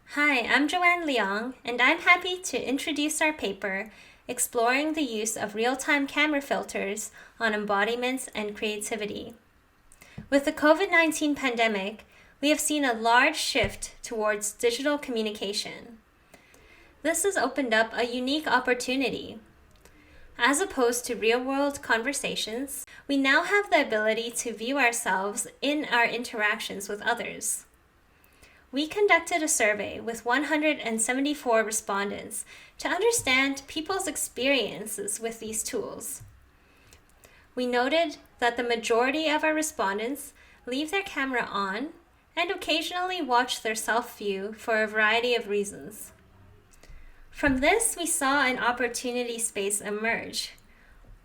Hi, I'm Joanne Leong, and I'm happy to introduce our paper exploring the use of real-time camera filters on embodiments and creativity. With the COVID-19 pandemic, we have seen a large shift towards digital communication. This has opened up a unique opportunity. As opposed to real-world conversations, we now have the ability to view ourselves in our interactions with others. We conducted a survey with 174 respondents to understand people's experiences with these tools. We noted that the majority of our respondents leave their camera on and occasionally watch their self-view for a variety of reasons. From this, we saw an opportunity space emerge.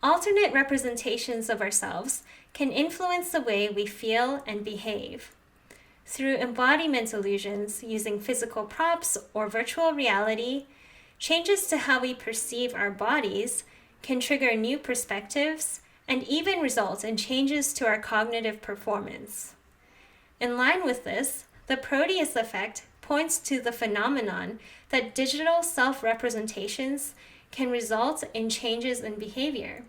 Alternate representations of ourselves can influence the way we feel and behave. Through embodiment illusions using physical props or virtual reality, changes to how we perceive our bodies can trigger new perspectives and even result in changes to our cognitive performance. In line with this, the Proteus effect points to the phenomenon that digital self-representations can result in changes in behavior.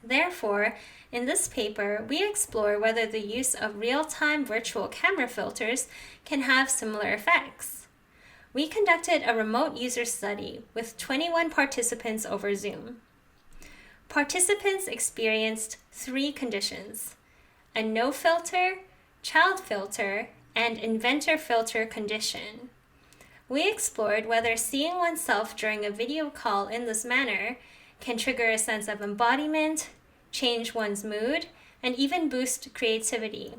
Therefore, in this paper, we explore whether the use of real-time virtual camera filters can have similar effects. We conducted a remote user study with 21 participants over Zoom. Participants experienced 3 conditions: a no filter, child filter, and inventor filter condition. We explored whether seeing oneself during a video call in this manner can trigger a sense of embodiment, change one's mood, and even boost creativity.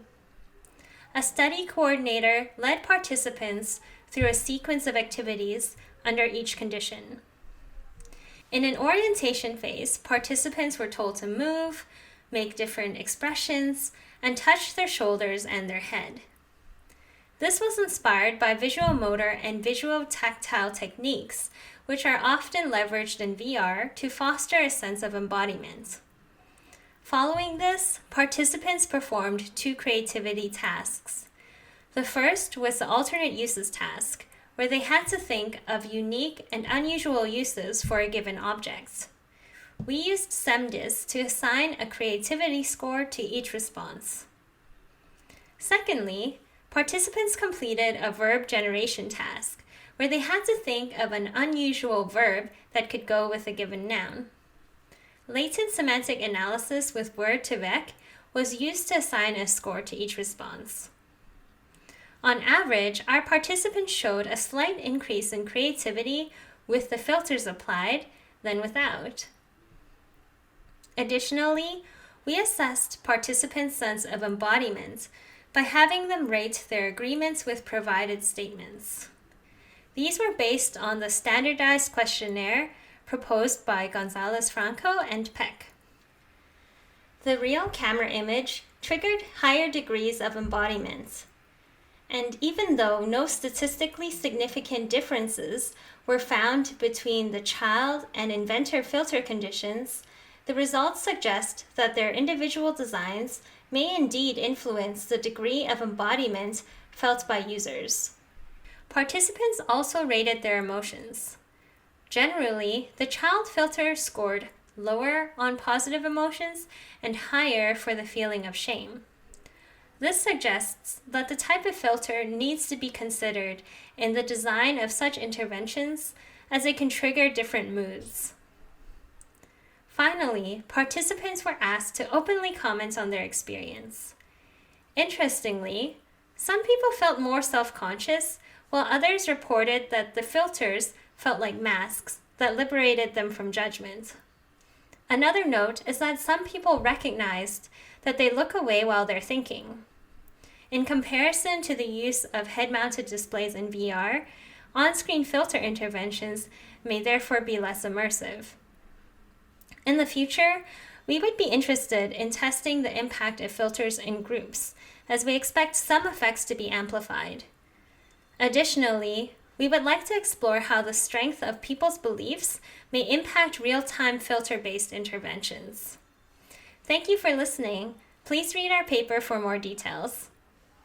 A study coordinator led participants through a sequence of activities under each condition. In an orientation phase, participants were told to move, make different expressions, and touch their shoulders and their head. This was inspired by visual motor and visual tactile techniques, which are often leveraged in VR to foster a sense of embodiment. Following this, participants performed 2 creativity tasks. The first was the alternate uses task, where they had to think of unique and unusual uses for a given object. We used SEMDIS to assign a creativity score to each response. Secondly, participants completed a verb generation task, where they had to think of an unusual verb that could go with a given noun. Latent semantic analysis with word2vec was used to assign a score to each response. On average, our participants showed a slight increase in creativity with the filters applied than without. Additionally, we assessed participants' sense of embodiment by having them rate their agreements with provided statements. These were based on the standardized questionnaire proposed by Gonzalez-Franco and Peck. The real camera image triggered higher degrees of embodiment. And even though no statistically significant differences were found between the child and inventor filter conditions, the results suggest that their individual designs may indeed influence the degree of embodiment felt by users. Participants also rated their emotions. Generally, the child filter scored lower on positive emotions and higher for the feeling of shame. This suggests that the type of filter needs to be considered in the design of such interventions, as it can trigger different moods. Finally, participants were asked to openly comment on their experience. Interestingly, some people felt more self-conscious, while others reported that the filters felt like masks that liberated them from judgment. Another note is that some people recognized that they look away while they're thinking. In comparison to the use of head-mounted displays in VR, on-screen filter interventions may therefore be less immersive. In the future, we would be interested in testing the impact of filters in groups, as we expect some effects to be amplified. Additionally, we would like to explore how the strength of people's beliefs may impact real-time filter-based interventions. Thank you for listening. Please read our paper for more details.